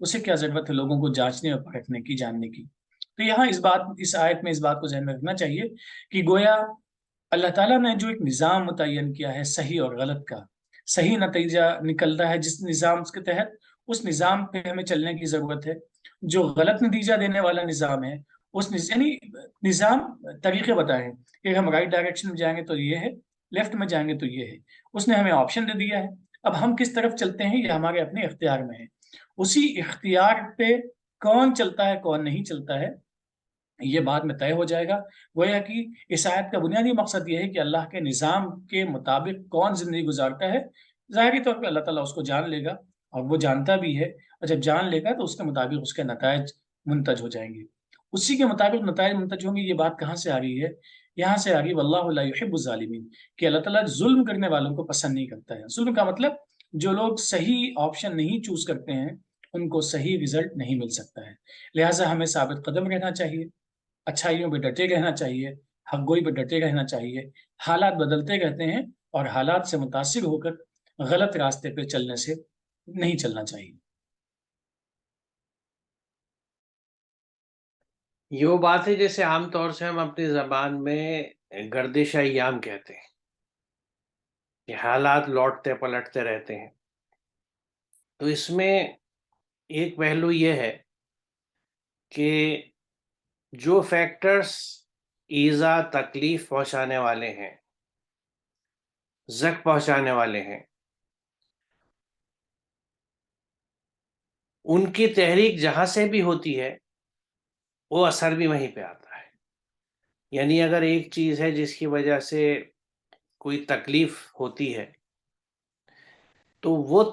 اسے کیا ضرورت ہے لوگوں کو جانچنے اور پرکھنے کی، جاننے کی؟ تو یہاں اس آیت میں اس بات کو ذہن میں رکھنا چاہیے کہ گویا اللہ تعالیٰ نے جو ایک نظام متعین کیا ہے صحیح اور غلط کا، صحیح نتیجہ نکلتا ہے جس نظام کے تحت، اس نظام پہ ہمیں چلنے کی ضرورت ہے۔ جو غلط نتیجہ دینے والا نظام ہے، یعنی نظام طریقے بتائے ہیں کہ ہم رائٹ ڈائریکشن میں جائیں گے تو یہ ہے، لیفٹ میں جائیں گے تو یہ ہے، اس نے ہمیں آپشن دے دیا ہے۔ اب ہم کس طرف چلتے ہیں یہ ہمارے اپنے اختیار میں ہے۔ اسی اختیار پہ کون چلتا ہے کون نہیں چلتا ہے یہ بعد میں طے ہو جائے گا۔ گویا کہ اس آیت کا بنیادی مقصد یہ ہے کہ اللہ کے نظام کے مطابق کون زندگی گزارتا ہے، ظاہری طور پہ اللہ تعالیٰ اس کو جان لے گا، اور وہ جانتا بھی ہے، اور جب جان لے گا تو اس کے مطابق اس کے نتائج منتج ہو جائیں گے۔ اسی کے مطابق نتائج منتج ہوں گے۔ یہ بات کہاں سے آ رہی ہے؟ یہاں سے آ رہی واللہ لا یحب الظالمین، کہ اللہ تعالیٰ ظلم کرنے والوں کو پسند نہیں کرتا ہے۔ ظلم کا مطلب جو لوگ صحیح آپشن نہیں چوز کرتے ہیں ان کو صحیح رزلٹ نہیں مل سکتا ہے۔ لہٰذا ہمیں ثابت قدم رہنا چاہیے، اچھائیوں پہ ڈٹے رہنا چاہیے، حق گوئی پہ ڈٹے رہنا چاہیے۔ حالات بدلتے رہتے ہیں اور حالات سے متاثر ہو کر غلط راستے پہ چلنے سے نہیں چلنا چاہیے۔ یہ وہ بات ہے جیسے عام طور سے ہم اپنی زبان میں گردش ایام کہتے ہیں کہ حالات لوٹتے پلٹتے رہتے ہیں۔ تو اس میں ایک پہلو یہ ہے کہ جو فیکٹرز ایذا تکلیف پہنچانے والے ہیں، زخم پہنچانے والے ہیں، ان کی تحریک جہاں سے بھی ہوتی ہے وہ اثر بھی وہیں پہ آتا ہے۔ یعنی اگر ایک چیز ہے جس کی وجہ سے کوئی تکلیف ہوتی ہے تو وہ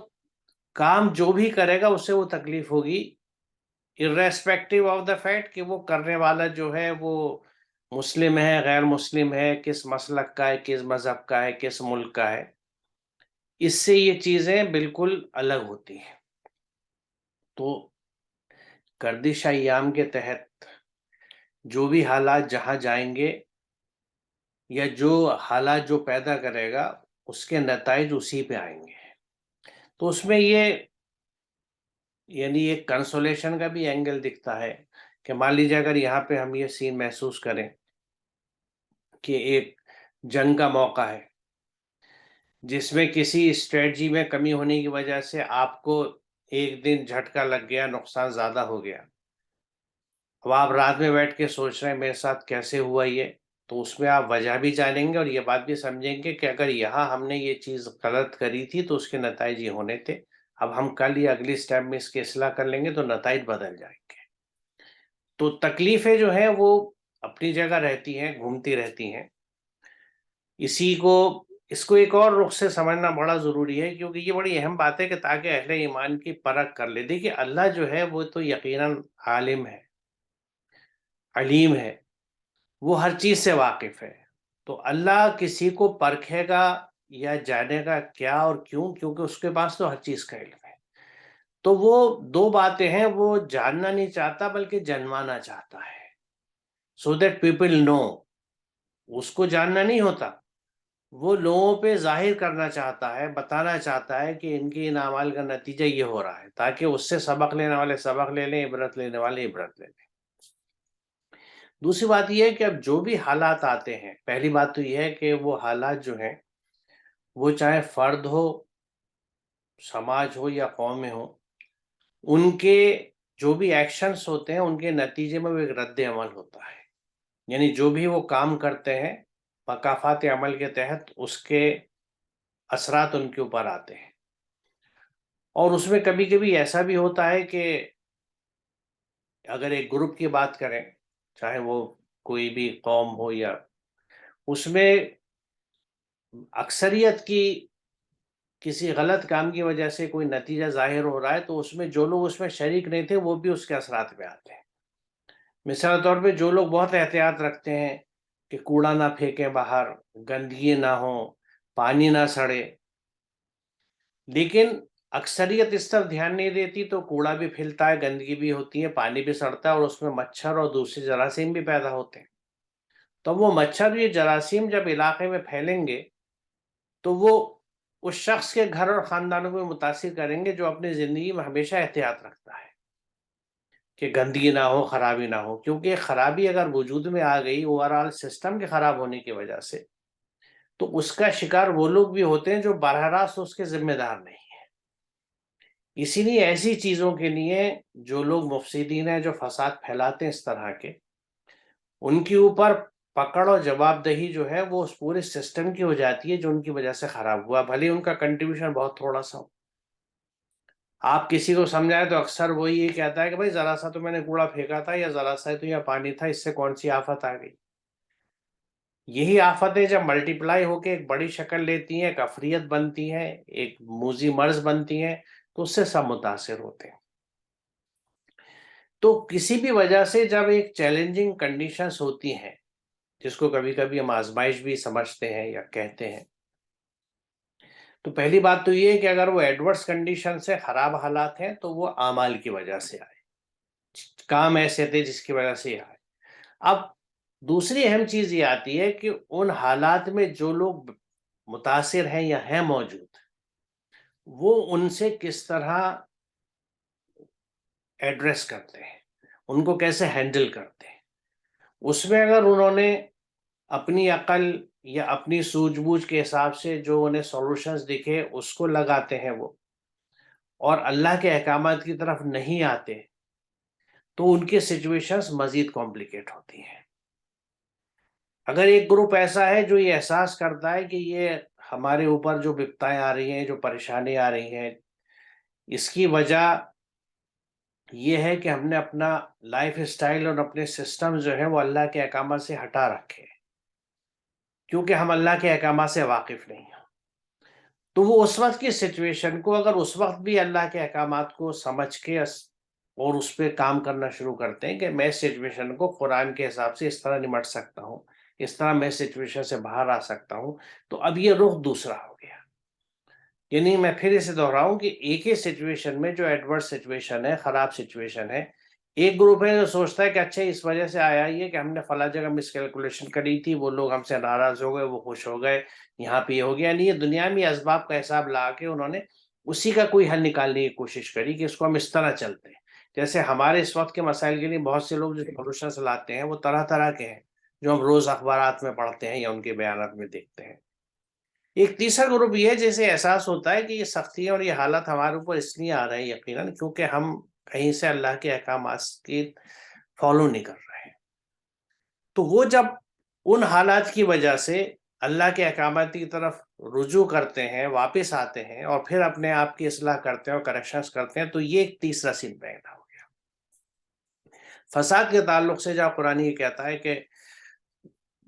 کام جو بھی کرے گا اس سے وہ تکلیف ہوگی، irrespective آف دا فیکٹ کہ وہ کرنے والا جو ہے وہ مسلم ہے، غیر مسلم ہے، کس مسلک کا ہے، کس مذہب کا ہے، کس ملک کا ہے۔ اس سے یہ چیزیں بالکل الگ ہوتی ہیں۔ تو گردش ایام کے تحت جو بھی حالات جہاں جائیں گے یا جو حالات جو پیدا کرے گا اس کے نتائج اسی پہ آئیں گے۔ تو اس میں یہ یعنی ایک کنسولیشن کا بھی اینگل دکھتا ہے کہ مان لیجیے اگر یہاں پہ ہم یہ سین محسوس کریں کہ ایک جنگ کا موقع ہے جس میں کسی اسٹریٹجی میں کمی ہونے کی وجہ سے آپ کو ایک دن جھٹکا لگ گیا، نقصان زیادہ ہو گیا، اب آپ رات میں بیٹھ کے سوچ رہے ہیں میرے ساتھ کیسے ہوا یہ، تو اس میں آپ وجہ بھی جانیں گے اور یہ بات بھی سمجھیں گے کہ اگر یہاں ہم نے یہ چیز غلط کری تھی تو اس کے نتائج یہ ہونے تھے، اب ہم کل یا اگلی سٹیپ میں اس کی اصلاح کر لیں گے تو نتائج بدل جائیں گے۔ تو تکلیفیں جو ہیں وہ اپنی جگہ رہتی ہیں، گھومتی رہتی ہیں۔ اس کو ایک اور رخ سے سمجھنا بڑا ضروری ہے، کیونکہ یہ بڑی اہم بات ہے کہ تاکہ اہل ایمان کی پرکھ کر لے۔ دیکھیے اللہ جو ہے وہ تو یقیناً عالم ہے، علیم ہے، وہ ہر چیز سے واقف ہے۔ تو اللہ کسی کو پرکھے گا یا جانے گا کیا اور کیوں؟ کیونکہ اس کے پاس تو ہر چیز کا علم ہے۔ تو وہ دو باتیں ہیں، وہ جاننا نہیں چاہتا بلکہ جنوانا چاہتا ہے، سو دیٹ پیپل نو۔ اس کو جاننا نہیں ہوتا، وہ لوگوں پہ ظاہر کرنا چاہتا ہے، بتانا چاہتا ہے کہ ان کے ان اعمال کا نتیجہ یہ ہو رہا ہے، تاکہ اس سے سبق لینے والے سبق لے لیں، عبرت لینے والے عبرت لے لیں۔ دوسری بات یہ ہے کہ اب جو بھی حالات آتے ہیں، پہلی بات تو یہ ہے کہ وہ حالات جو ہیں وہ چاہے فرد ہو، سماج ہو یا قومیں ہو، ان کے جو بھی ایکشنز ہوتے ہیں ان کے نتیجے میں وہ ایک رد عمل ہوتا ہے۔ یعنی جو بھی وہ کام کرتے ہیں مقافات عمل کے تحت اس کے اثرات ان کے اوپر آتے ہیں۔ اور اس میں کبھی کبھی ایسا بھی ہوتا ہے کہ اگر ایک گروپ کی بات کریں، چاہے وہ کوئی بھی قوم ہو، یا اس میں اکثریت کی کسی غلط کام کی وجہ سے کوئی نتیجہ ظاہر ہو رہا ہے تو اس میں جو لوگ اس میں شریک نہیں تھے وہ بھی اس کے اثرات میں آتے ہیں۔ مثال طور پہ جو لوگ بہت احتیاط رکھتے ہیں کہ کوڑا نہ پھینکیں باہر، گندگی نہ ہو، پانی نہ سڑے، لیکن اکثریت اس طرف دھیان نہیں دیتی تو کوڑا بھی پھیلتا ہے، گندگی بھی ہوتی ہے، پانی بھی سڑتا ہے اور اس میں مچھر اور دوسری جراثیم بھی پیدا ہوتے ہیں۔ تو وہ مچھر، یہ جراثیم جب علاقے میں پھیلیں گے تو وہ اس شخص کے گھر اور خاندانوں کو متاثر کریں گے جو اپنی زندگی میں ہمیشہ احتیاط رکھتا ہے۔ کہ گندگی نہ ہو، خرابی نہ ہو، کیونکہ خرابی اگر وجود میں آ گئی اوور آل سسٹم کے خراب ہونے کی وجہ سے، تو اس کا شکار وہ لوگ بھی ہوتے ہیں جو براہ راست اس کے ذمہ دار نہیں ہیں۔ اسی لیے ایسی چیزوں کے لیے جو لوگ مفسدین ہیں، جو فساد پھیلاتے ہیں اس طرح کے، ان کے اوپر پکڑ اور جواب دہی جو ہے وہ اس پورے سسٹم کی ہو جاتی ہے جو ان کی وجہ سے خراب ہوا، بھلے ان کا کنٹریبیوشن بہت تھوڑا سا ہو۔ آپ کسی کو سمجھائے تو اکثر وہی یہ کہتا ہے کہ بھائی ذرا سا تو میں نے کوڑا پھینکا تھا، یا ذرا سا تو یہ پانی تھا، اس سے کون سی آفت آ گئی۔ یہی آفتیں جب ملٹی پلائی ہو کے ایک بڑی شکل لیتی ہیں، ایک افریت بنتی ہیں، ایک موذی مرض بنتی ہیں، تو اس سے سب متاثر ہوتے ہیں۔ تو کسی بھی وجہ سے جب ایک چیلنجنگ کنڈیشنز ہوتی ہیں، جس کو کبھی کبھی ہم آزمائش بھی سمجھتے ہیں یا کہتے ہیں، تو پہلی بات تو یہ ہے کہ اگر وہ ایڈورس کنڈیشن سے خراب حالات ہیں تو وہ اعمال کی وجہ سے آئے، کام ایسے تھے جس کی وجہ سے یہ آئے۔ اب دوسری اہم چیز یہ آتی ہے کہ ان حالات میں جو لوگ متاثر ہیں یا ہیں موجود، وہ ان سے کس طرح ایڈریس کرتے ہیں، ان کو کیسے ہینڈل کرتے ہیں۔ اس میں اگر انہوں نے اپنی عقل یا اپنی سوجھ بوجھ کے حساب سے جو انہیں سولوشنز دکھے اس کو لگاتے ہیں وہ، اور اللہ کے احکامات کی طرف نہیں آتے، تو ان کی سچویشنز مزید کمپلیکیٹ ہوتی ہیں۔ اگر ایک گروپ ایسا ہے جو یہ احساس کرتا ہے کہ یہ ہمارے اوپر جو بپتائیں آ رہی ہیں، جو پریشانی آ رہی ہیں، اس کی وجہ یہ ہے کہ ہم نے اپنا لائف اسٹائل اور اپنے سسٹم جو ہے وہ اللہ کے احکامات سے ہٹا رکھے ہیں، کیونکہ ہم اللہ کے احکامات سے واقف نہیں ہیں، تو وہ اس وقت کی سچویشن کو اگر اس وقت بھی اللہ کے احکامات کو سمجھ کے اور اس پہ کام کرنا شروع کرتے ہیں کہ میں اس سچویشن کو قرآن کے حساب سے اس طرح نمٹ سکتا ہوں، اس طرح میں سچویشن سے باہر آ سکتا ہوں، تو اب یہ رخ دوسرا ہو گیا۔ یعنی میں پھر اسے دہراؤں کہ ایک ہی سچویشن میں جو ایڈورس سچویشن ہے، خراب سچویشن ہے، ایک گروپ ہے جو سوچتا ہے کہ اچھا اس وجہ سے آیا یہ کہ ہم نے فلاں جگہ مس کیلکولیشن کری تھی، وہ لوگ ہم سے ناراض ہو گئے، وہ خوش ہو گئے، یہاں پہ یہ ہو گیا۔ یعنی یہ دنیاوی اسباب کا حساب لا کے انہوں نے اسی کا کوئی حل نکالنے کی کوشش کری کہ اس کو ہم اس طرح چلتے ہیں۔ جیسے ہمارے اس وقت کے مسائل کے لیے بہت سے لوگ جو سولوشنس لاتے ہیں وہ طرح طرح کے ہیں، جو ہم روز اخبارات میں پڑھتے ہیں یا ان کے بیانات میں دیکھتے ہیں۔ ایک تیسرا گروپ یہ ہے جیسے احساس ہوتا ہے کہ یہ سختیاں اور یہ حالات ہمارے اوپر اس لیے آ رہے ہیں یقیناً کیونکہ ہم کہیں سے اللہ کے احکامات کی فالو نہیں کر رہے ہیں۔ تو وہ جب ان حالات کی وجہ سے اللہ کے احکامات کی طرف رجوع کرتے ہیں، واپس آتے ہیں اور پھر اپنے آپ کی اصلاح کرتے ہیں اور کریکشنز کرتے ہیں، تو یہ ایک تیسرا سین پیدا ہو گیا۔ فساد کے تعلق سے جہاں قرآن یہ کہتا ہے کہ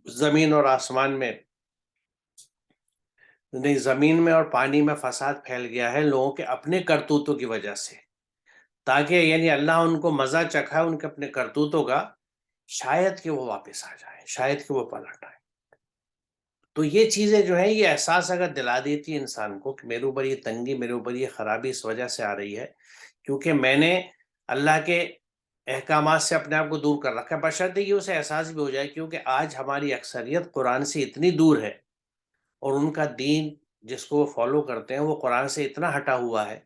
زمین اور آسمان میں نہیں، زمین میں اور پانی میں فساد پھیل گیا ہے لوگوں کے اپنے کرتوتوں کی وجہ سے، تاکہ یعنی اللہ ان کو مزہ چکھا ہے ان کے اپنے کرتوتوں کا، شاید کہ وہ واپس آ جائیں، شاید کہ وہ پلٹ آئیں۔ تو یہ چیزیں جو ہیں، یہ احساس اگر دلا دیتی ہے انسان کو کہ میرے اوپر یہ تنگی، میرے اوپر یہ خرابی اس وجہ سے آ رہی ہے کیونکہ میں نے اللہ کے احکامات سے اپنے آپ کو دور کر رکھا ہے، بشرطے کہ اسے احساس بھی ہو جائے، کیونکہ آج ہماری اکثریت قرآن سے اتنی دور ہے اور ان کا دین جس کو وہ فالو کرتے ہیں وہ قرآن سے اتنا ہٹا ہوا ہے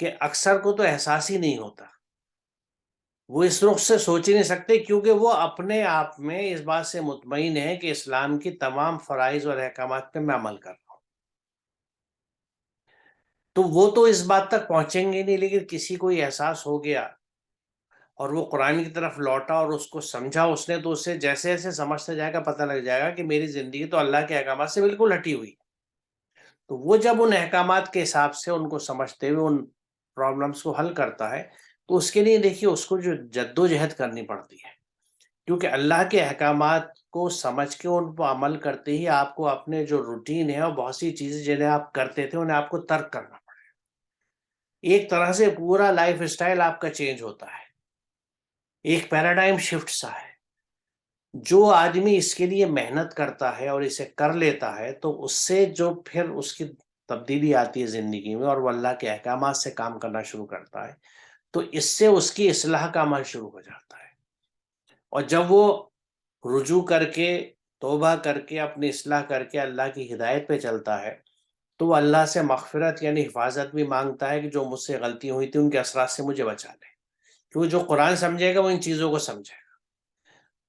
کہ اکثر کو تو احساس ہی نہیں ہوتا، وہ اس رخ سے سوچ ہی نہیں سکتے، کیونکہ وہ اپنے آپ میں اس بات سے مطمئن ہے کہ اسلام کی تمام فرائض اور احکامات پہ میں عمل کر رہا ہوں۔ تو وہ تو اس بات تک پہنچیں گے نہیں، لیکن کسی کو یہ احساس ہو گیا اور وہ قرآن کی طرف لوٹا اور اس کو سمجھا اس نے، تو اسے جیسے جیسے سمجھتے جائے گا پتہ لگ جائے گا کہ میری زندگی تو اللہ کے احکامات سے بالکل ہٹی ہوئی۔ تو وہ جب ان احکامات کے حساب سے ان کو سمجھتے ہوئے ان پرابلمس کو حل کرتا ہے، تو اس کے لیے دیکھیے اس کو جو جد و جہد کرنی پڑتی ہے، کیونکہ اللہ کے احکامات کو سمجھ کے ان پر عمل کرتے ہی آپ کو اپنے جو روٹین ہے اور بہت سی چیزیں جنہیں آپ کرتے تھے انہیں آپ کو ترک کرنا پڑے، ایک طرح سے پورا لائف اسٹائل آپ کا چینج ہوتا ہے، ایک پیراڈائم شفٹ سا ہے۔ جو آدمی اس کے لیے محنت کرتا ہے اور اسے کر لیتا ہے تو اس سے جو پھر اس کی تبدیلی آتی ہے زندگی میں اور وہ اللہ کے احکامات سے کام کرنا شروع کرتا ہے، تو اس سے اس کی اصلاح کا عمل شروع ہو جاتا ہے، اور جب وہ رجوع کر کے توبہ کر کے اپنی اصلاح کر کے اللہ کی ہدایت پہ چلتا ہے، تو وہ اللہ سے مغفرت یعنی حفاظت بھی مانگتا ہے کہ جو مجھ سے غلطی ہوئی تھی ان کے اثرات سے مجھے بچا لے، کیونکہ جو قرآن سمجھے گا وہ ان چیزوں کو سمجھے گا،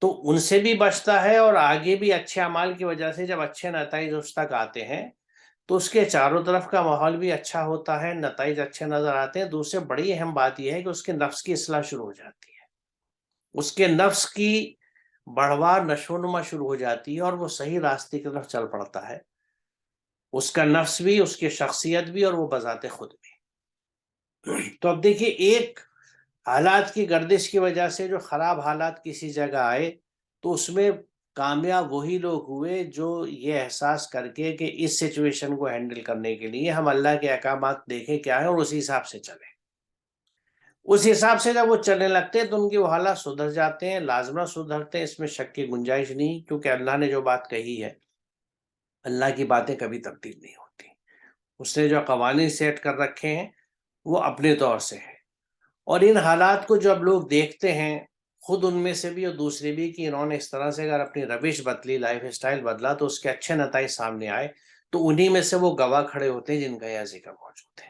تو ان سے بھی بچتا ہے، اور آگے بھی اچھے اعمال کی وجہ سے جب اچھے نتائج اس تک آتے ہیں تو اس کے چاروں طرف کا ماحول بھی اچھا ہوتا ہے، نتائج اچھے نظر آتے ہیں۔ دوسرے بڑی اہم بات یہ ہے کہ اس کے نفس کی اصلاح شروع ہو جاتی ہے، اس کے نفس کی بڑھوار نشو و نما شروع ہو جاتی ہے، اور وہ صحیح راستے کی طرف چل پڑتا ہے، اس کا نفس بھی، اس کی شخصیت بھی، اور وہ بذات خود بھی۔ تو اب دیکھیے، ایک حالات کی گردش کی وجہ سے جو خراب حالات کسی جگہ آئے تو اس میں کامیاب وہی لوگ ہوئے جو یہ احساس کر کے کہ اس سچویشن کو ہینڈل کرنے کے لیے ہم اللہ کے احکامات دیکھیں کیا ہے اور اسی حساب سے چلیں۔ اس حساب سے جب وہ چلنے لگتے ہیں تو ان کی وہ حالات سدھر جاتے ہیں، لازمہ سدھرتے ہیں، اس میں شک کی گنجائش نہیں، کیونکہ اللہ نے جو بات کہی ہے، اللہ کی باتیں کبھی تبدیل نہیں ہوتی۔ اس نے جو قوانین سیٹ کر رکھے ہیں وہ اپنے طور سے ہے، اور ان حالات کو جو اب لوگ دیکھتے ہیں، خود ان میں سے بھی اور دوسرے بھی، کہ انہوں نے اس طرح سے اگر اپنی روش بدلی، لائف اسٹائل بدلا تو اس کے اچھے نتائج سامنے آئے، تو انہی میں سے وہ گواہ کھڑے ہوتے ہیں جن کا یہاں ذکر موجود ہے۔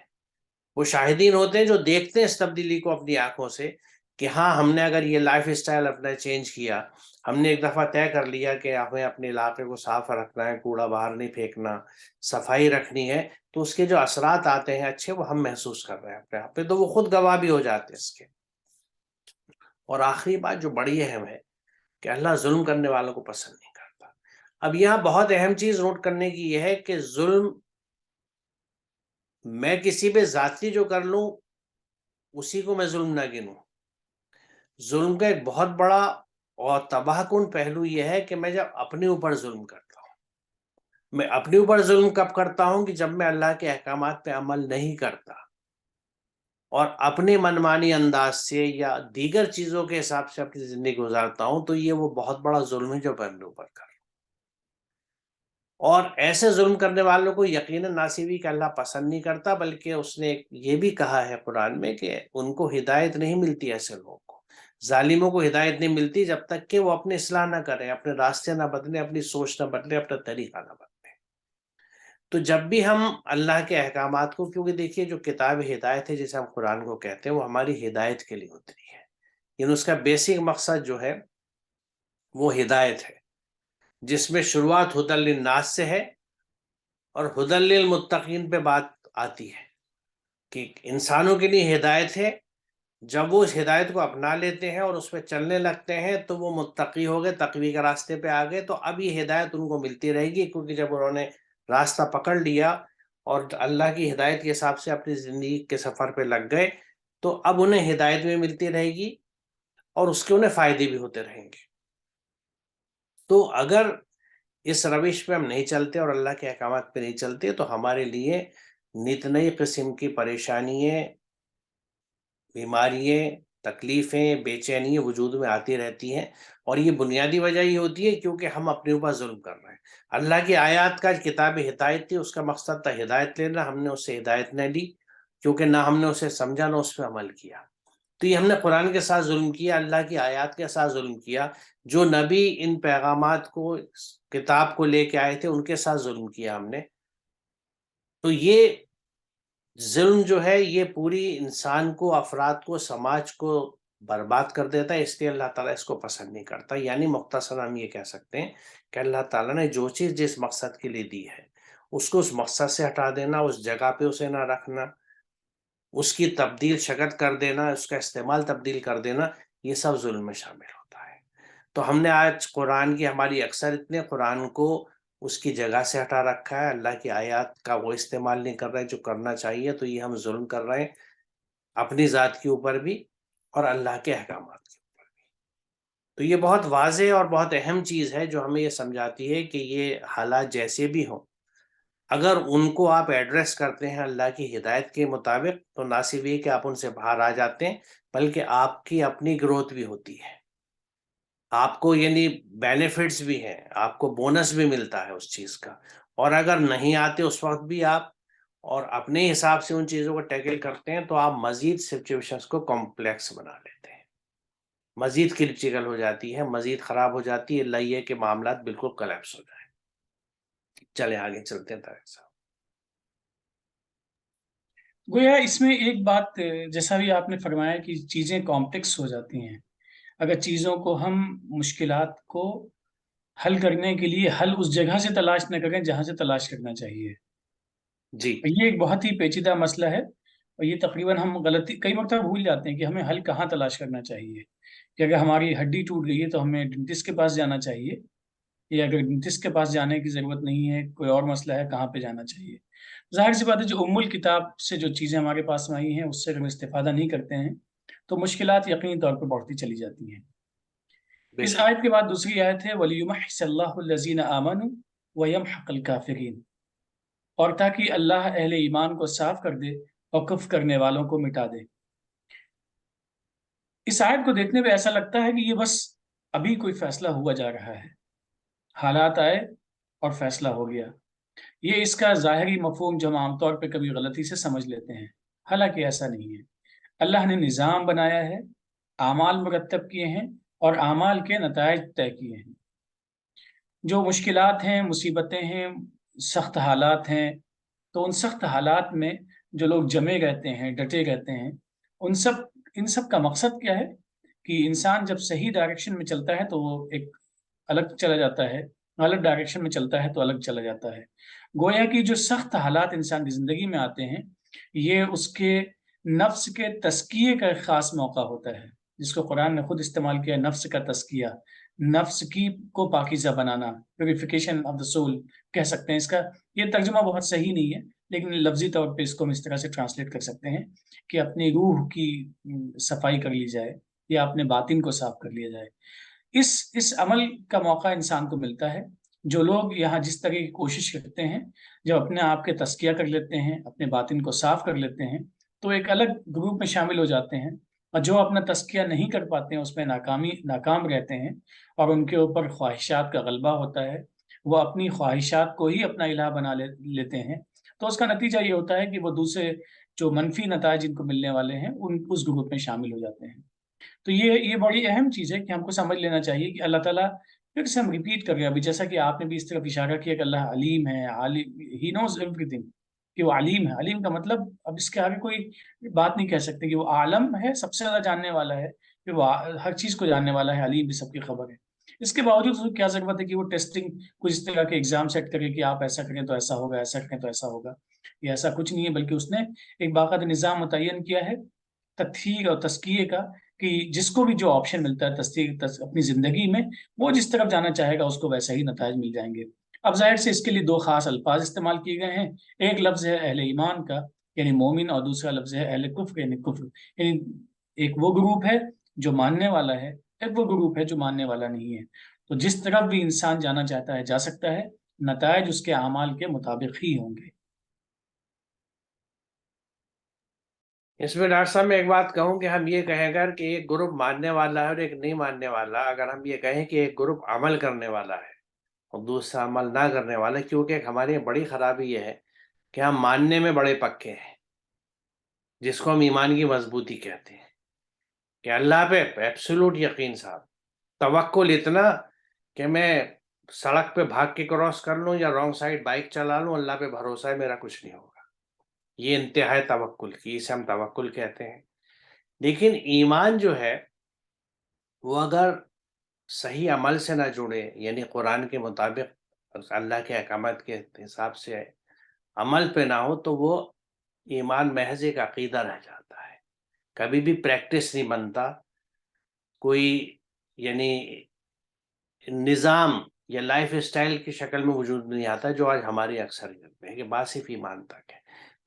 وہ شاہدین ہوتے ہیں جو دیکھتے ہیں اس تبدیلی کو اپنی آنکھوں سے، کہ ہاں ہم نے اگر یہ لائف اسٹائل اپنا چینج کیا، ہم نے ایک دفعہ طے کر لیا کہ ہمیں اپنے علاقے کو صاف رکھنا ہے، کوڑا باہر نہیں پھینکنا، صفائی رکھنی ہے، تو اس کے جو اثرات آتے ہیں اچھے، وہ ہم محسوس کر رہے ہیں اپنے آپ پہ، تو وہ خود گواہ بھی ہو جاتے ہیں اس کے۔ اور آخری بات جو بڑی اہم ہے کہ اللہ ظلم کرنے والوں کو پسند نہیں کرتا۔ اب یہاں بہت اہم چیز نوٹ کرنے کی یہ ہے کہ ظلم میں کسی پہ ذاتی جو کر لوں اسی کو میں ظلم نہ گنوں۔ ظلم کا ایک بہت بڑا اور تباہ کن پہلو یہ ہے کہ میں جب اپنے اوپر ظلم کرتا ہوں۔ میں اپنے اوپر ظلم کب کرتا ہوں؟ کہ جب میں اللہ کے احکامات پہ عمل نہیں کرتا اور اپنے منمانی انداز سے یا دیگر چیزوں کے حساب سے اپنی زندگی گزارتا ہوں، تو یہ وہ بہت بڑا ظلم ہے جو میں اپنے اوپر کر رہا ہوں۔ اور ایسے ظلم کرنے والوں کو یقیناً ناصبی کہ اللہ پسند نہیں کرتا، بلکہ اس نے یہ بھی کہا ہے قرآن میں کہ ان کو ہدایت نہیں ملتی، ایسے لوگوں کو، ظالموں کو ہدایت نہیں ملتی جب تک کہ وہ اپنے اصلاح نہ کریں، اپنے راستے نہ بدلیں، اپنی سوچ نہ بدلیں، اپنا طریقہ نہ بدلیں۔ تو جب بھی ہم اللہ کے احکامات کو، کیونکہ دیکھیے جو کتاب ہدایت ہے جسے ہم قرآن کو کہتے ہیں، وہ ہماری ہدایت کے لیے اتری ہے، یعنی اس کا بیسک مقصد جو ہے وہ ہدایت ہے، جس میں شروعات ہدی للناس سے ہے اور ہدی للمتقین پہ بات آتی ہے کہ انسانوں کے لیے ہدایت ہے۔ جب وہ اس ہدایت کو اپنا لیتے ہیں اور اس پہ چلنے لگتے ہیں تو وہ متقی ہو گئے، تقوی کے راستے پہ آ گئے، تو اب یہ ہدایت ان کو ملتی رہے گی، کیونکہ جب انہوں نے راستہ پکڑ لیا اور اللہ کی ہدایت کے حساب سے اپنی زندگی کے سفر پہ لگ گئے، تو اب انہیں ہدایت بھی ملتی رہے گی اور اس کے انہیں فائدے بھی ہوتے رہیں گے۔ تو اگر اس روش پہ ہم نہیں چلتے اور اللہ کے احکامات پہ نہیں چلتے تو ہمارے لیے نت نئی قسم کی پریشانیاں، بیماریاں، تکلیفیں، بے چینیاں وجود میں آتی رہتی ہیں، اور یہ بنیادی وجہ یہ ہوتی ہے کیونکہ ہم اپنے اوپر ظلم کر رہے ہیں۔ اللہ کی آیات کا کتاب ہدایت تھی، اس کا مقصد تھا ہدایت لینا، ہم نے اس سے ہدایت نہ لی، کیونکہ نہ ہم نے اسے سمجھا نہ اس پہ عمل کیا، تو یہ ہم نے قرآن کے ساتھ ظلم کیا، اللہ کی آیات کے ساتھ ظلم کیا، جو نبی ان پیغامات کو، کتاب کو لے کے آئے تھے، ان کے ساتھ ظلم کیا ہم نے۔ تو یہ ظلم جو ہے یہ پوری انسان کو، افراد کو، سماج کو برباد کر دیتا ہے، اس لیے اللہ تعالیٰ اس کو پسند نہیں کرتا۔ یعنی مختصر ہم یہ کہہ سکتے ہیں کہ اللہ تعالیٰ نے جو چیز جس مقصد کے لیے دی ہے اس کو اس مقصد سے ہٹا دینا، اس جگہ پہ اسے نہ رکھنا، اس کی تبدیل شکل کر دینا، اس کا استعمال تبدیل کر دینا، یہ سب ظلم میں شامل ہوتا ہے۔ تو ہم نے آج قرآن کی، ہماری اکثریت نے قرآن کو اس کی جگہ سے ہٹا رکھا ہے، اللہ کی آیات کا وہ استعمال نہیں کر رہے جو کرنا چاہیے، تو یہ ہم ظلم کر رہے ہیں اپنی ذات کے اوپر بھی اور اللہ کے احکامات کے اوپر بھی۔ تو یہ بہت واضح اور بہت اہم چیز ہے جو ہمیں یہ سمجھاتی ہے کہ یہ حالات جیسے بھی ہوں، اگر ان کو آپ ایڈریس کرتے ہیں اللہ کی ہدایت کے مطابق، تو نہ صرف یہ کہ آپ ان سے باہر آ جاتے ہیں، بلکہ آپ کی اپنی گروتھ بھی ہوتی ہے، آپ کو یعنی بینیفٹس بھی ہیں، آپ کو بونس بھی ملتا ہے اس چیز کا۔ اور اگر نہیں آتے اس وقت بھی آپ اور اپنے حساب سے ان چیزوں کو ٹیکل کرتے ہیں، تو آپ مزید سچویشنز کو کمپلیکس بنا لیتے ہیں، مزید کرٹیکل ہو جاتی ہے، مزید خراب ہو جاتی ہے، اللہ یہ کہ معاملات بالکل کلیپس ہو جائیں۔ چلے آگے چلتے ہیں طارق صاحب۔ گویا اس میں ایک بات جیسا بھی آپ نے فرمایا کہ چیزیں کمپلیکس ہو جاتی ہیں اگر چیزوں کو ہم مشکلات کو حل کرنے کے لیے حل اس جگہ سے تلاش نہ کریں جہاں سے تلاش کرنا چاہیے. جی یہ ایک بہت ہی پیچیدہ مسئلہ ہے، اور یہ تقریباً ہم غلطی کئی مرتبہ بھول جاتے ہیں کہ ہمیں حل کہاں تلاش کرنا چاہیے. کہ اگر ہماری ہڈی ٹوٹ گئی ہے تو ہمیں ڈینٹسٹ کے پاس جانا چاہیے، یا اگر ڈینٹسٹ کے پاس جانے کی ضرورت نہیں ہے، کوئی اور مسئلہ ہے، کہاں پہ جانا چاہیے. ظاہر سی بات ہے، جو الکتاب سے جو چیزیں ہمارے پاس میں آئی ہیں اس سے اگر ہم استفادہ نہیں کرتے ہیں تو مشکلات یقینی طور پر بڑھتی چلی جاتی ہیں. بے اس شک. آیت کے بعد دوسری آیت ہے وَلِيُمَحِّصَ اللَّهُ الَّذِينَ آمَنُوا وَيَمْحَقَ الْكَافِرِينَ، اور تاکہ اللہ اہل ایمان کو صاف کر دے اور کفر کرنے والوں کو مٹا دے. اس آیت کو دیکھنے پہ ایسا لگتا ہے کہ یہ بس ابھی کوئی فیصلہ ہوا جا رہا ہے، حالات آئے اور فیصلہ ہو گیا. یہ اس کا ظاہری مفہوم جو ہم عام طور پہ کبھی غلطی سے سمجھ لیتے ہیں، حالانکہ ایسا نہیں ہے. اللہ نے نظام بنایا ہے، اعمال مرتب کیے ہیں اور اعمال کے نتائج طے کیے ہیں. جو مشکلات ہیں، مصیبتیں ہیں، سخت حالات ہیں، تو ان سخت حالات میں جو لوگ جمے رہتے ہیں، ڈٹے رہتے ہیں، ان سب کا مقصد کیا ہے کہ انسان جب صحیح ڈائریکشن میں چلتا ہے تو وہ ایک الگ چلا جاتا ہے، غلط ڈائریکشن میں چلتا ہے تو الگ چلا جاتا ہے. گویا کہ جو سخت حالات انسان کی زندگی میں آتے ہیں یہ اس کے نفس کے تزکیے کا ایک خاص موقع ہوتا ہے، جس کو قرآن نے خود استعمال کیا، نفس کا تزکیہ، نفس کی کو پاکیزہ بنانا، پیوریفیکیشن آف دا سول کہہ سکتے ہیں. اس کا یہ ترجمہ بہت صحیح نہیں ہے، لیکن لفظی طور پہ اس کو ہم اس طرح سے ٹرانسلیٹ کر سکتے ہیں کہ اپنی روح کی صفائی کر لی جائے یا اپنے باطن کو صاف کر لیا جائے. اس عمل کا موقع انسان کو ملتا ہے. جو لوگ یہاں جس طرح کی کوشش کرتے ہیں، جب اپنے آپ کے تزکیہ کر لیتے ہیں، اپنے باطن کو صاف کر لیتے ہیں، تو ایک الگ گروپ میں شامل ہو جاتے ہیں. اور جو اپنا تزکیہ نہیں کر پاتے ہیں اس میں ناکام رہتے ہیں اور ان کے اوپر خواہشات کا غلبہ ہوتا ہے، وہ اپنی خواہشات کو ہی اپنا الہ بنا لیتے ہیں. تو اس کا نتیجہ یہ ہوتا ہے کہ وہ دوسرے جو منفی نتائج ان کو ملنے والے ہیں اس گروپ میں شامل ہو جاتے ہیں. تو یہ بڑی اہم چیز ہے کہ ہم کو سمجھ لینا چاہیے کہ اللہ تعالیٰ، پھر سے ہم ریپیٹ کر رہے ہیں ابھی، جیسا کہ آپ نے بھی اس طرف اشارہ کیا کہ اللہ علیم ہے، عالم، ہی نوز ایوری تھنگ، کہ وہ علیم ہے. علیم کا مطلب اب اس کے آگے کوئی بات نہیں کہہ سکتے کہ وہ عالم ہے، سب سے زیادہ جاننے والا ہے، کہ وہ ہر چیز کو جاننے والا ہے، علیم بھی سب کی خبر ہے. اس کے باوجود اس کو کیا ضرورت ہے کہ وہ ٹیسٹنگ کچھ اس طرح کے ایگزام سیٹ کرے کہ آپ ایسا کریں تو ایسا ہوگا، ایسا کریں تو ایسا ہوگا. یہ ایسا کچھ نہیں ہے، بلکہ اس نے ایک باقاعدہ نظام متعین کیا ہے تطہیر اور تزکیے کا، کہ جس کو بھی جو آپشن ملتا ہے اپنی زندگی میں، وہ جس طرف جانا چاہے گا اس کو ویسا ہی نتائج مل جائیں گے. اب ظاہر سے اس کے لیے دو خاص الفاظ استعمال کیے گئے ہیں. ایک لفظ ہے اہل ایمان کا یعنی مومن، اور دوسرا لفظ ہے اہل کفر یعنی کفر. یعنی ایک وہ گروپ ہے جو ماننے والا ہے، ایک وہ گروپ ہے جو ماننے والا نہیں ہے. تو جس طرف بھی انسان جانا چاہتا ہے جا سکتا ہے، نتائج اس کے اعمال کے مطابق ہی ہوں گے. اس میں ڈاکٹر صاحب میں ایک بات کہوں کہ ہم یہ کہیں گا کہ ایک گروپ ماننے والا ہے اور ایک نہیں ماننے والا، اگر ہم یہ کہیں کہ ایک گروپ عمل کرنے والا ہے اور دوسرا عمل نہ کرنے والا ہے، کیونکہ ہماری بڑی خرابی یہ ہے کہ ہم ماننے میں بڑے پکے ہیں، جس کو ہم ایمان کی مضبوطی کہتے ہیں، کہ اللہ پہ ایبسولوٹ یقین صاحب، توکل اتنا کہ میں سڑک پہ بھاگ کے کراس کر لوں یا رانگ سائڈ بائک چلا لوں، اللہ پہ بھروسہ ہے میرا کچھ نہیں ہوگا. یہ انتہائی توکل کی، اسے ہم توکل کہتے ہیں. لیکن ایمان جو ہے وہ اگر صحیح عمل سے نہ جڑے، یعنی قرآن کے مطابق اللہ کے احکامات کے حساب سے عمل پہ نہ ہو، تو وہ ایمان محض ایک عقیدہ رہ جاتا ہے، کبھی بھی پریکٹس نہیں بنتا، کوئی یعنی نظام یا لائف اسٹائل کی شکل میں وجود نہیں آتا جو آج ہماری اکثریت میں ہے کہ بات صرف ایمان تک ہے.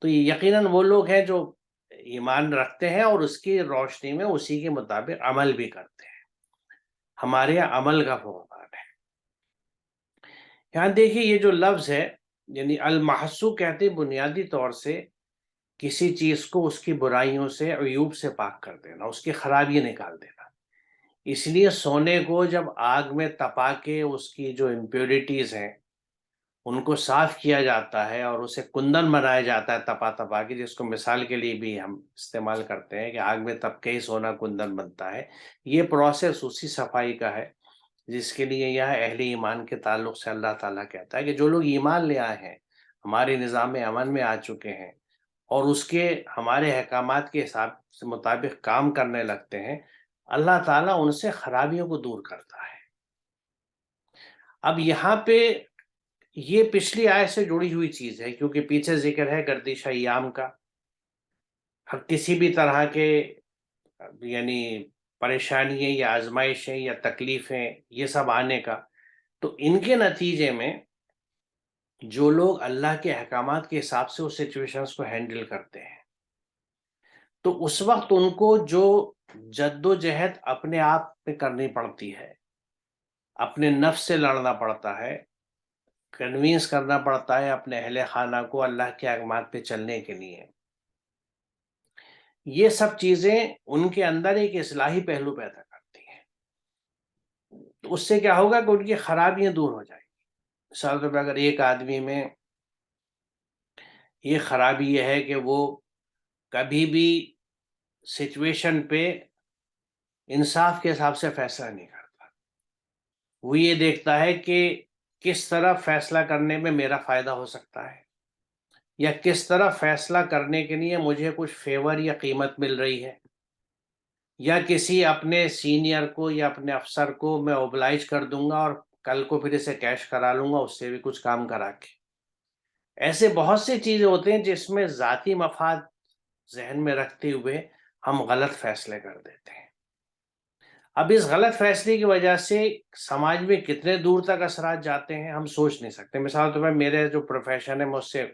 تو یہ یقیناً وہ لوگ ہیں جو ایمان رکھتے ہیں اور اس کی روشنی میں اسی کے مطابق عمل بھی کرتے ہیں. ہمارے یہاں عمل کا فقدان ہے. یہاں دیکھیے یہ جو لفظ ہے یعنی المحسو کہتے ہیں بنیادی طور سے کسی چیز کو اس کی برائیوں سے، عیوب سے پاک کر دینا، اس کی خرابی نکال دینا. اس لیے سونے کو جب آگ میں تپا کے اس کی جو امپیورٹیز ہیں ان کو صاف کیا جاتا ہے اور اسے کندن بنایا جاتا ہے تپا کے، جس کو مثال کے لیے بھی ہم استعمال کرتے ہیں کہ آگ میں تپ کے ہی سونا کندن بنتا ہے. یہ پروسیس اسی صفائی کا ہے جس کے لیے یہاں اہل ایمان کے تعلق سے اللہ تعالیٰ کہتا ہے کہ جو لوگ ایمان لے آئے ہیں، ہمارے نظام امن میں آ چکے ہیں، اور اس کے ہمارے احکامات کے حساب سے مطابق کام کرنے لگتے ہیں، اللہ تعالیٰ ان سے خرابیوں کو دور کرتا ہے۔ اب یہاں پہ یہ پچھلی آیت سے جڑی ہوئی چیز ہے، کیونکہ پیچھے ذکر ہے گردش ایام کا، اب کسی بھی طرح کے یعنی پریشانیاں یا آزمائشیں یا تکلیفیں یہ سب آنے کا، تو ان کے نتیجے میں جو لوگ اللہ کے احکامات کے حساب سے اس سچویشنز کو ہینڈل کرتے ہیں، تو اس وقت ان کو جو جد و جہد اپنے آپ پہ کرنی پڑتی ہے، اپنے نفس سے لڑنا پڑتا ہے، کنوینس کرنا پڑتا ہے اپنے اہل خانہ کو اللہ کے احکامات پہ چلنے کے لیے، یہ سب چیزیں ان کے اندر ایک اصلاحی پہلو پیدا کرتی ہیں۔ تو اس سے کیا ہوگا کہ ان کی خرابیاں دور ہو جائیں گی۔ مثال طور پہ اگر ایک آدمی میں یہ خرابی یہ ہے کہ وہ کبھی بھی سچویشن پہ انصاف کے حساب سے فیصلہ نہیں کرتا، وہ یہ دیکھتا ہے کہ کس طرح فیصلہ کرنے میں میرا فائدہ ہو سکتا ہے، یا کس طرح فیصلہ کرنے کے لیے مجھے کچھ فیور یا قیمت مل رہی ہے، یا کسی اپنے سینئر کو یا اپنے افسر کو میں اوبلائج کر دوں گا اور کل کو پھر اسے کیش کرا لوں گا اس سے بھی کچھ کام کرا کے۔ ایسے بہت سی چیزیں ہوتے ہیں جس میں ذاتی مفاد ذہن میں رکھتے ہوئے ہم غلط فیصلے کر دیتے ہیں۔ اب اس غلط فیصلے کی وجہ سے سماج میں کتنے دور تک اثرات جاتے ہیں ہم سوچ نہیں سکتے۔ مثال طور پر میرے جو پروفیشن ہے میں اس سے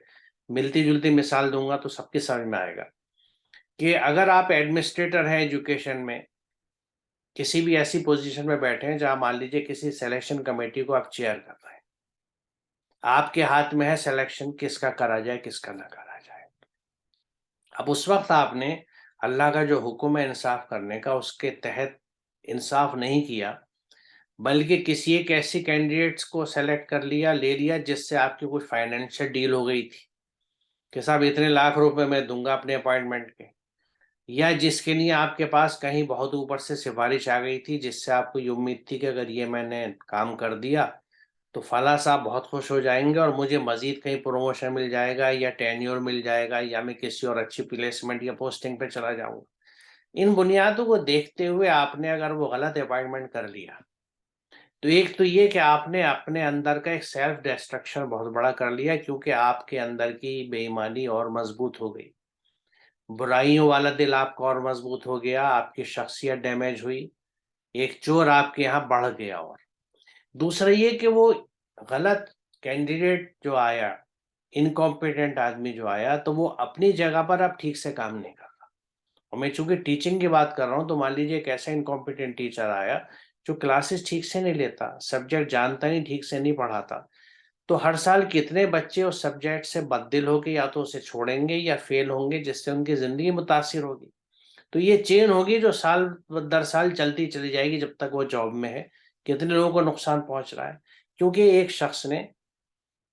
ملتی جلتی مثال دوں گا تو سب کی سمجھ میں آئے گا کہ اگر آپ ایڈمنسٹریٹر ہیں ایجوکیشن میں، کسی بھی ایسی پوزیشن میں بیٹھے ہیں جہاں مان لیجیے کسی سلیکشن کمیٹی کو آپ چیئر کر رہے ہیں، آپ کے ہاتھ میں ہے سلیکشن کس کا کرا جائے کس کا نہ کرا جائے۔ اب اس وقت آپ نے اللہ کا جو حکم ہے انصاف کرنے کا، اس کے تحت انصاف نہیں کیا، بلکہ کسی ایک ایسی کینڈیڈیٹس کو سلیکٹ کر لیا، لے لیا جس سے آپ کی کوئی فائنینشیل ڈیل ہو گئی تھی کہ صاحب اتنے لاکھ روپے میں دوں گا اپنے اپائنٹمنٹ کے، یا جس کے لیے آپ کے پاس کہیں بہت اوپر سے سفارش آ گئی تھی جس سے آپ کو یہ امید تھی کہ اگر یہ میں نے کام کر دیا تو فلاں صاحب بہت خوش ہو جائیں گے اور مجھے مزید کہیں پروموشن مل جائے گا یا ٹینیور مل جائے گا یا میں کسی اور اچھی پلیسمنٹ یا پوسٹنگ پہ چلا جاؤں گا۔ ان بنیادوں کو دیکھتے ہوئے آپ نے اگر وہ غلط اپائنٹمنٹ کر لیا تو ایک تو یہ کہ آپ نے اپنے اندر کا ایک سیلف ڈسٹرکشن بہت بڑا کر لیا، کیونکہ آپ کے اندر کی بے ایمانی اور مضبوط ہو گئی، برائیوں والا دل آپ کا اور مضبوط ہو گیا، آپ کی شخصیت ڈیمیج ہوئی، ایک چور آپ کے یہاں بڑھ گیا۔ اور دوسرا یہ کہ وہ غلط کینڈیڈیٹ جو آیا، انکمپیٹنٹ آدمی جو آیا، تو وہ اپنی جگہ پر اب ٹھیک سے کام نہیں کرتا۔ اور میں چونکہ ٹیچنگ کی بات کر رہا ہوں تو مان لیجیے ایک ایسا انکمپیٹنٹ ٹیچر آیا جو کلاسز ٹھیک سے نہیں لیتا، سبجیکٹ جانتا نہیں، ٹھیک سے نہیں پڑھاتا، تو ہر سال کتنے بچے اس سبجیکٹ سے بددل ہو کے یا تو اسے چھوڑیں گے یا فیل ہوں گے، جس سے ان کی زندگی متاثر ہوگی۔ تو یہ چین ہوگی جو سال در سال چلتی چلی جائے گی جب تک وہ جاب میں ہے۔ کتنے لوگوں کو نقصان پہنچ رہا ہے کیونکہ ایک شخص نے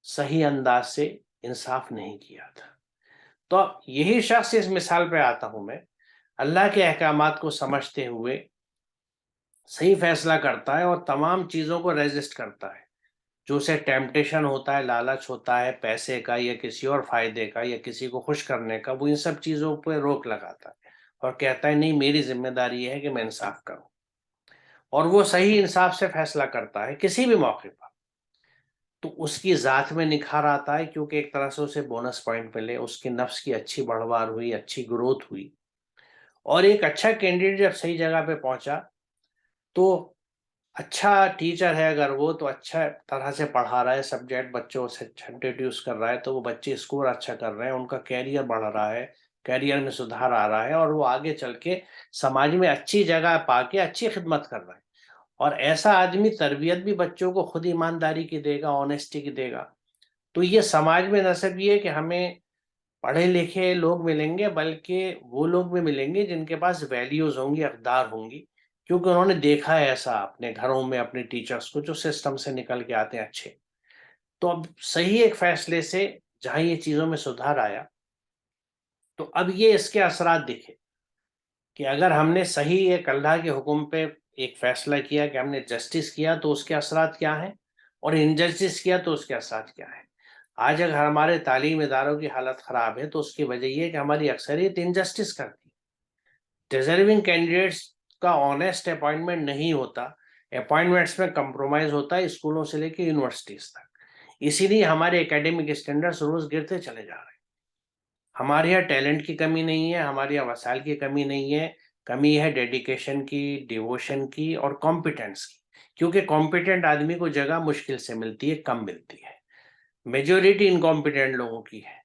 صحیح انداز سے انصاف نہیں کیا تھا۔ تو اب یہی شخص، اس مثال پہ آتا ہوں میں، اللہ کے احکامات کو سمجھتے ہوئے صحیح فیصلہ کرتا ہے اور تمام چیزوں کو ریزسٹ کرتا ہے جو اسے ٹیمپٹیشن ہوتا ہے، لالچ ہوتا ہے پیسے کا یا کسی اور فائدے کا یا کسی کو خوش کرنے کا، وہ ان سب چیزوں پہ روک لگاتا ہے اور کہتا ہے نہیں، میری ذمہ داری یہ ہے کہ میں انصاف کروں، اور وہ صحیح انصاف سے فیصلہ کرتا ہے کسی بھی موقع پر، تو اس کی ذات میں نکھار آتا ہے، کیونکہ ایک طرح سے اسے بونس پوائنٹ ملے، اس کے نفس کی اچھی بڑھوار ہوئی، اچھی گروتھ ہوئی، اور ایک اچھا کینڈیڈیٹ جب صحیح جگہ پہ پہنچا تو اچھا ٹیچر ہے اگر وہ، تو اچھا طرح سے پڑھا رہا ہے سبجیکٹ، بچوں سے اچھا انٹروڈیوس کر رہا ہے تو وہ بچے اسکور اچھا کر رہے ہیں، ان کا کیریئر بڑھ رہا ہے، کیریئر میں سدھار آ رہا ہے، اور وہ آگے چل کے سماج میں اچھی جگہ پا کے اچھی خدمت کر رہا ہے۔ اور ایسا آدمی تربیت بھی بچوں کو خود ایمانداری کی دے گا، آنیسٹی کی دے گا، تو یہ سماج میں نہ صرف یہ کہ ہمیں پڑھے لکھے لوگ ملیں گے، بلکہ وہ لوگ بھی ملیں گے جن کے پاس ویلیوز ہوں گی، اقدار ہوں گی، کیونکہ انہوں نے دیکھا ہے ایسا اپنے گھروں میں اپنے ٹیچرز کو جو سسٹم سے نکل کے آتے ہیں اچھے۔ تو اب صحیح ایک فیصلے سے جہاں یہ چیزوں میں سدھار آیا تو اب یہ اس کے اثرات دکھے کہ اگر ہم نے صحیح ایک اللہ کے حکم پہ ایک فیصلہ کیا کہ ہم نے جسٹس کیا تو اس کے اثرات کیا ہیں، اور انجسٹس کیا تو اس کے اثرات کیا ہیں۔ آج اگر ہمارے تعلیم اداروں کی حالت خراب ہے تو اس کی وجہ یہ ہے کہ ہماری اکثریت انجسٹس کرتی ہے، ڈیزرونگ کینڈیڈیٹس کا آنیسٹ اپوائنٹمنٹ نہیں ہوتا، اپوائنٹمنٹس میں کمپرومائز ہوتا ہے اسکولوں سے لے کے یونیورسٹیز تک، اسی لیے ہمارے اکیڈمک اسٹینڈرڈز روز گرتے چلے جا رہے ہیں۔ ہمارے یہاں ٹیلنٹ کی کمی نہیں ہے، ہمارے یہاں وسائل کی کمی نہیں ہے، کمی ہے ڈیڈیکیشن کی، ڈیووشن کی اور کمپیٹنس کی، کیونکہ کمپیٹنٹ آدمی کو جگہ مشکل سے ملتی ہے، کم ملتی ہے، میجورٹی انکمپیٹنٹ لوگوں کی ہے۔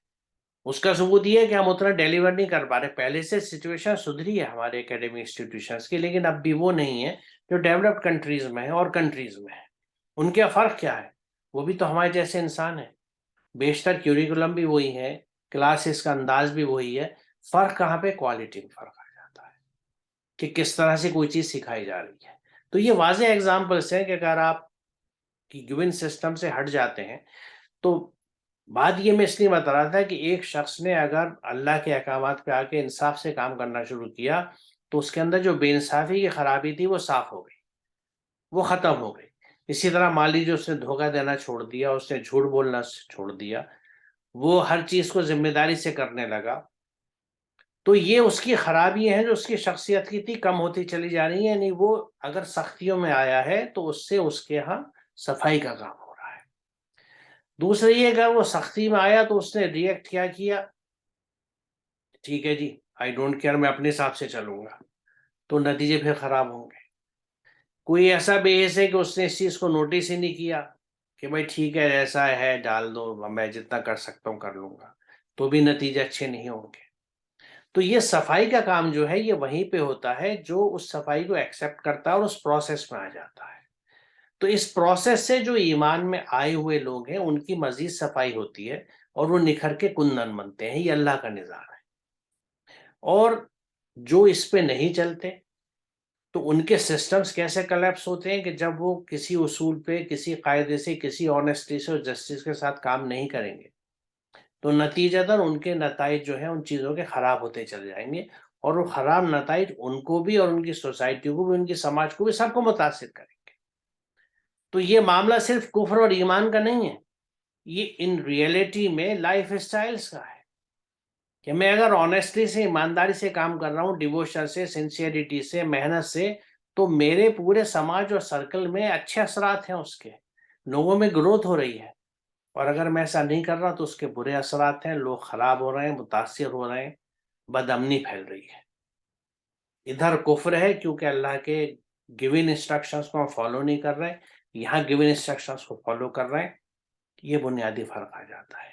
اس کا ثبوت یہ ہے کہ ہم اتنا ڈیلیور نہیں کر پا رہے، پہلے سے سچویشن سدھری ہے ہمارے اکیڈمک انسٹیٹیوشنس کی، لیکن اب بھی وہ نہیں ہے جو ڈیولپڈ کنٹریز میں ہے اور کنٹریز میں ہے۔ ان کا فرق کیا ہے؟ وہ بھی تو ہمارے جیسے انسان ہیں، بیشتر کیوریکولم بھی وہی ہے، کلاسز کا انداز بھی وہی ہے، فرق کہاں پہ؟ کوالٹی میں فرق آ جاتا ہے کہ کس طرح سے کوئی چیز سکھائی جا رہی ہے۔ تو یہ واضح ایگزامپلس ہیں کہ اگر آپ کی گیون سسٹم سے ہٹ جاتے ہیں تو بات یہ میں اس لیے بتا رہا تھا کہ ایک شخص نے اگر اللہ کے احکامات پہ آ کے انصاف سے کام کرنا شروع کیا تو اس کے اندر جو بے انصافی کی خرابی تھی وہ صاف ہو گئی، وہ ختم ہو گئی۔ اسی طرح مان لیجیے اس نے دھوکہ دینا چھوڑ دیا، اس نے جھوٹ بولنا چھوڑ دیا، وہ ہر چیز کو ذمہ داری سے کرنے لگا، تو یہ اس کی خرابیاں ہیں جو اس کی شخصیت کی تھی کم ہوتی چلی جا رہی ہیں، یعنی وہ اگر سختیوں میں آیا ہے تو اس سے اس کے ہاں صفائی کا کام ہو رہا ہے۔ دوسرا یہ اگر وہ سختی میں آیا تو اس نے ریئیکٹ کیا کیا، ٹھیک ہے جی آئی ڈونٹ کیئر، میں اپنے حساب سے چلوں گا، تو نتیجے پھر خراب ہوں گے۔ کوئی ایسا بے حس ہے کہ اس نے اس چیز کو نوٹس ہی نہیں کیا کہ بھائی ٹھیک ہے ایسا ہے ڈال دو، میں جتنا کر سکتا ہوں کر لوں گا، تو بھی نتیجے اچھے نہیں ہوں گے۔ تو یہ صفائی کا کام جو ہے یہ وہیں پہ ہوتا ہے جو اس صفائی کو ایکسیپٹ کرتا ہے اور اس پروسیس میں آ جاتا ہے۔ تو اس پروسیس سے جو ایمان میں آئے ہوئے لوگ ہیں ان کی مزید صفائی ہوتی ہے اور وہ نکھر کے کندن بنتے ہیں، یہ اللہ کا نظام ہے۔ اور جو اس پہ نہیں چلتے تو ان کے سسٹمز کیسے کلیپس ہوتے ہیں کہ جب وہ کسی اصول پہ، کسی قاعدے سے، کسی آنیسٹی سے اور جسٹس کے ساتھ کام نہیں کریں گے تو نتیجتاً ان کے نتائج جو ہیں ان چیزوں کے خراب ہوتے چلے جائیں گے، اور وہ خراب نتائج ان کو بھی اور ان کی سوسائٹی کو بھی، ان کی سماج کو بھی، سب کو متاثر کریں گے۔ تو یہ معاملہ صرف کفر اور ایمان کا نہیں ہے، یہ ان ریئلٹی میں لائف اسٹائلز کا ہے کہ میں اگر آنیسٹلی سے، ایمانداری سے کام کر رہا ہوں، ڈیووشن سے، سنسیئرٹی سے، محنت سے، تو میرے پورے سماج اور سرکل میں اچھے اثرات ہیں، اس کے لوگوں میں گروتھ ہو رہی ہے۔ اور اگر میں ایسا نہیں کر رہا تو اس کے برے اثرات ہیں، لوگ خراب ہو رہے ہیں، متاثر ہو رہے ہیں، بد امنی پھیل رہی ہے۔ ادھر کفر ہے کیونکہ اللہ کے گیون انسٹرکشنز کو ہم فالو نہیں کر رہے، یہاں گیون انسٹرکشنز کو فالو کر رہے ہیں، یہ بنیادی فرق آ جاتا ہے۔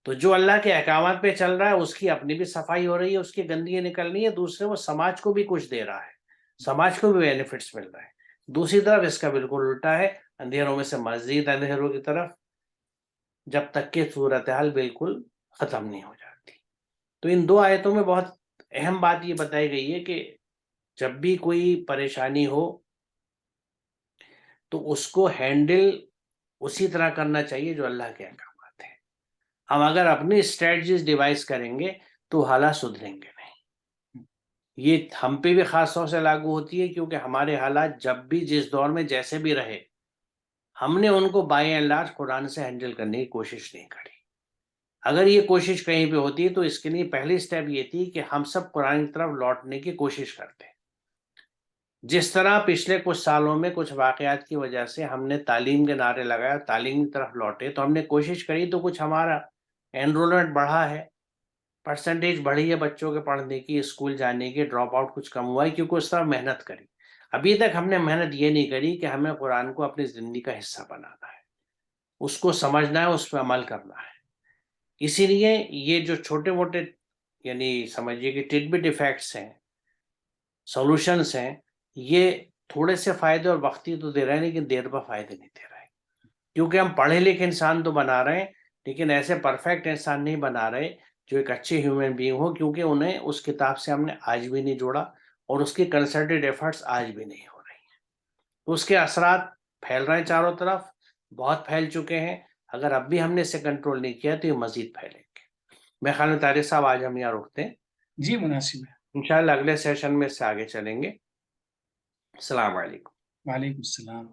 تو جو اللہ کے احکامات پہ چل رہا ہے اس کی اپنی بھی صفائی ہو رہی ہے، اس کی گندگی نکل رہی ہے، دوسرے وہ سماج کو بھی کچھ دے رہا ہے، سماج کو بھی بینیفٹس مل رہے ہیں۔ دوسری طرف اس کا بالکل الٹا ہے، اندھیروں میں سے مزید اندھیروں کی طرف، جب تک کہ صورتحال بالکل ختم نہیں ہو جاتی۔ تو ان دو آیتوں میں بہت اہم بات یہ بتائی گئی ہے کہ جب بھی کوئی پریشانی ہو تو اس کو ہینڈل اسی طرح کرنا چاہیے جو اللہ کے احکامات ہیں۔ ہم اگر اپنی اسٹریٹجیز ڈیوائز کریں گے تو حالات سدھریں گے نہیں۔ یہ ہم پہ بھی خاص طور سے لاگو ہوتی ہے کیونکہ ہمارے حالات جب بھی جس دور میں جیسے بھی رہے، ہم نے ان کو بائی اینڈ لارج قرآن سے ہینڈل کرنے کی کوشش نہیں کری۔ اگر یہ کوشش کہیں پہ ہوتی تو اس کے لیے پہلی سٹیپ یہ تھی کہ ہم سب قرآن کی طرف لوٹنے کی کوشش کرتے۔ جس طرح پچھلے کچھ سالوں میں کچھ واقعات کی وجہ سے ہم نے تعلیم کے نعرے لگایا، تعلیم کی طرف لوٹے، تو ہم نے کوشش کری تو کچھ ہمارا انرولمنٹ بڑھا ہے، پرسنٹیج بڑھی ہے بچوں کے پڑھنے کی، اسکول جانے کی، ڈراپ آؤٹ کچھ کم ہوا ہے کیونکہ اس طرح محنت کری۔ ابھی تک ہم نے محنت یہ نہیں کری کہ ہمیں قرآن کو اپنی زندگی کا حصہ بنانا ہے، اس کو سمجھنا ہے، اس پہ عمل کرنا ہے۔ اسی لیے یہ جو چھوٹے موٹے یعنی سمجھیے کہ ٹٹ بٹ ایفیکٹس ہیں، سولوشنس ہیں، یہ تھوڑے سے فائدے اور وقتی تو دے رہے ہیں لیکن دیر پر فائدے نہیں دے رہے، کیونکہ ہم پڑھے لکھے انسان تو بنا رہے ہیں لیکن ایسے پرفیکٹ انسان نہیں بنا رہے جو ایک اچھے ہیومن بینگ ہو، کیونکہ انہیں اس کتاب سے ہم نے آج بھی نہیں جوڑا اور اس کی کنسرٹڈ ایفرٹس آج بھی نہیں ہو رہی ہیں۔ تو اس کے اثرات پھیل رہے ہیں چاروں طرف، بہت پھیل چکے ہیں، اگر اب بھی ہم نے اسے کنٹرول نہیں کیا تو یہ مزید پھیلیں گے۔ میں خیال میں طارق صاحب آج ہم یہاں رکتے ہیں، جی مناسب ہے۔ انشاءاللہ اگلے سیشن میں اس سے آگے چلیں گے۔ السلام علیکم۔ وعلیکم السلام۔